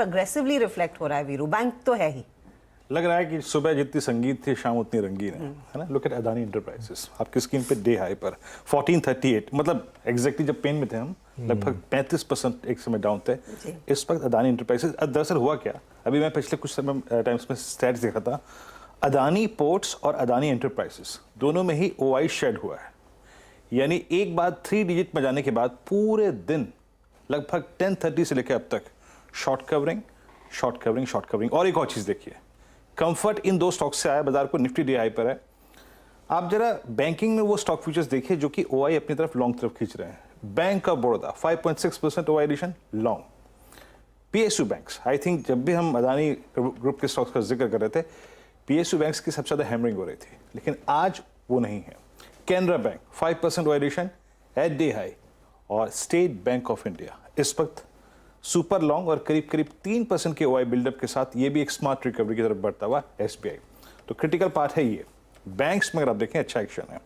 Aggressively reflect हो रहा है वीरू, बैंक तो है ही। लग रहा है कि सुबह जितनी संगीत थी शाम उतनी रंगीन है ना। लुक एट अदानी एंटरप्राइजेस, आपकी स्क्रीन पे डे हाई पर 1438, मतलब एग्जैक्टली जब पेन में थे हम लगभग 35% एक समय डाउन थे। इस वक्त अदानी एंटरप्राइजेस, दरअसल हुआ क्या, अभी मैं पिछले कुछ समय टाइम्स में स्टैट्स देख रहा था, अदानी पोर्ट्स और अदानी एंटरप्राइजेस दोनों में ही ओआई शेड हुआ है। यानी एक बार 3 डिजिट में जाने के बाद पूरे दिन लगभग 10:30 से लेकर अब तक short covering short covering short covering. और एक और चीज़ देखिए, कंफर्ट इन 2 स्टॉक्स से आया बाजार को, निफ्टी डे हाई पर है। आप जरा बैंकिंग में वो स्टॉक फ्यूचर्स देखिए जो कि ओआई अपनी तरफ लॉन्ग तरफ खींच रहे हैं। Bank of Baroda 5.6% OI addition long. PSU banks, I think जब भी हम अदानी ग्रुप के स्टॉक्स का जिक्र कर रहे थे, पीएसयू बैंक्स की सबसे ज़्यादा हैमरिंग हो रही थी, लेकिन आज वो नहीं है। Canara bank 5% OI addition at day high. और स्टेट बैंक ऑफ इंडिया इस वक्त सुपर लॉन्ग और करीब करीब 3% के ओआई बिल्डअप के साथ ये भी एक स्मार्ट रिकवरी की तरफ बढ़ता हुआ एसबीआई। तो क्रिटिकल पार्ट है ये। बैंक्स में अगर आप देखें अच्छा एक्शन है।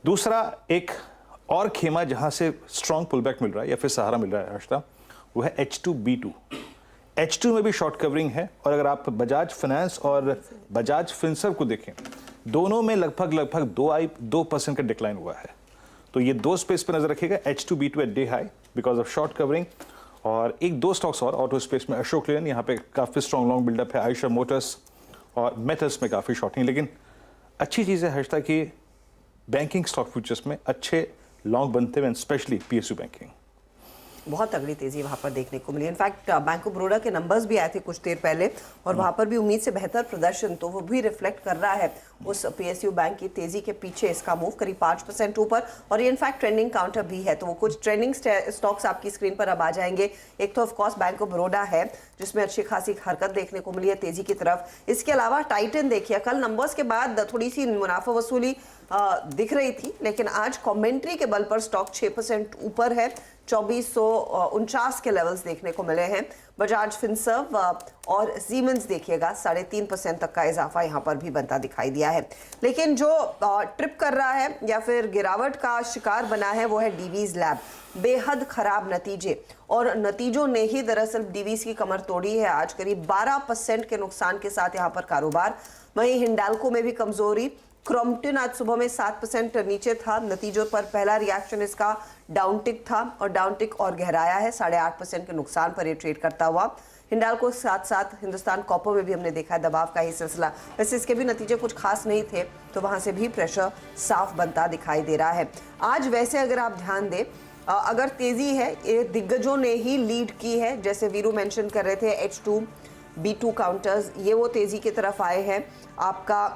दूसरा एक और खेमा जहां से स्ट्रॉन्ग पुलबैक मिल रहा है या फिर सहारा मिल रहा है आश्ता, वो है H2B2। H2 में भी शॉर्ट कवरिंग है। और अगर आप बजाज फाइनेंस और बजाज फिनसर्व को देखें, दोनों में लगभग 2% का डिक्लाइन हुआ है। तो ये 2 स्पेस पर नजर रखिएगा, H2B2 at day high because of short covering. और एक 2 स्टॉक्स और ऑटो स्पेस में, अशोक लेलैंड यहाँ पे काफ़ी स्ट्रॉन्ग लॉन्ग बिल्डअप है, आयशर मोटर्स और मेटल्स में काफ़ी शॉर्टिंग। लेकिन अच्छी चीज़ है हर्षता कि बैंकिंग स्टॉक फ्यूचर्स में अच्छे लॉन्ग बनते हुए, स्पेशली पीएसयू बैंकिंग। बहुत तगड़ी तेजी वहां पर देखने को मिली। इनफैक्ट बैंक ऑफ बड़ौदा के नंबर्स भी आए थे कुछ देर पहले और वहां पर भी उम्मीद से बेहतर प्रदर्शन, तो वो भी रिफ्लेक्ट कर रहा है उस पीएसयू बैंक की तेजी के पीछे इसका मूव करीब 5% ऊपर। और ये इनफैक्ट ट्रेंडिंग काउंटर भी है। तो वो कुछ ट्रेंडिंग स्टॉक्स आपकी स्क्रीन पर अब आ जाएंगे। एक तो ऑफकोर्स बैंक ऑफ बड़ौदा है जिसमें अच्छी खासी हरकत देखने को मिली है तेजी की तरफ। इसके अलावा टाइटन देखिए, कल नंबर्स के बाद थोड़ी सी मुनाफा वसूली दिख रही थी, लेकिन आज कमेंट्री के बल पर स्टॉक 6% ऊपर है, 2449 के लेवल्स देखने को मिले हैं। बजाज फिनसर्व और सीमेंस देखिएगा 3.5% तक का इजाफा यहां पर भी बनता दिखाई दिया है। लेकिन जो ट्रिप कर रहा है या फिर गिरावट का शिकार बना है वो है डीवीज लैब। बेहद खराब नतीजे, और नतीजों ने ही दरअसल डीवीज की कमर तोड़ी है। आज करीब 12% के नुकसान के साथ यहां पर कारोबार। वहीं हिंडाल्को में भी कमजोरी। क्रॉम्पटन आज सुबह में 7% नीचे था। नतीजों पर पहला रिएक्शन इसका डाउनटिक था और डाउनटिक और गहराया है, 8.5% के नुकसान पर ये ट्रेड करता हुआ। हिंडाल्को के साथ साथ हिंदुस्तान कॉपर में भी हमने देखा है दबाव का ही सिलसिला। वैसे इसके भी नतीजे कुछ खास नहीं थे, तो वहां से भी प्रेशर साफ बनता दिखाई दे रहा है। आज वैसे अगर आप ध्यान दें, अगर तेजी है ये दिग्गजों ने ही लीड की है। जैसे वीरू मेंशन कर रहे थे H2B2 काउंटर्स, ये वो तेजी की तरफ आए हैं। आपका